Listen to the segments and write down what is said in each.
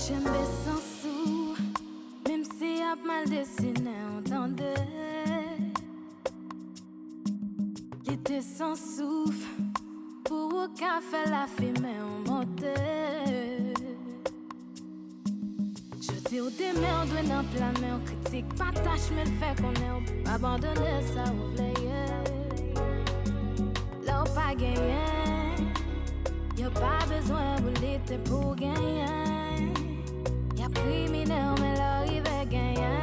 J'aime sans sous, même si y a mal dessiné, entendez. Qui était sans souffle, pour au café la fumée on montait. Je dis au démerde, dans la main, on critique, partage, mais le fait qu'on est, on peut abandonner ça, on voulait. Là, on pas gagné, y'a pas besoin de lutter pour gagner. Y'a criminel, mais l'arrivée gagnant.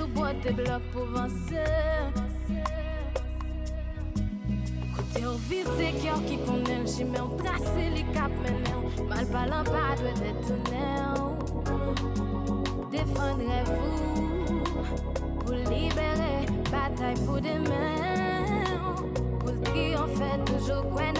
Ou bois des blocs pour avancer. Côté au visé, qui connaît le chemin, on trace les caps maintenant. Mal parlant, pas doit détourner. Défendrez-vous pour libérer, bataille pour demain. Pour le triompher, toujours quoi.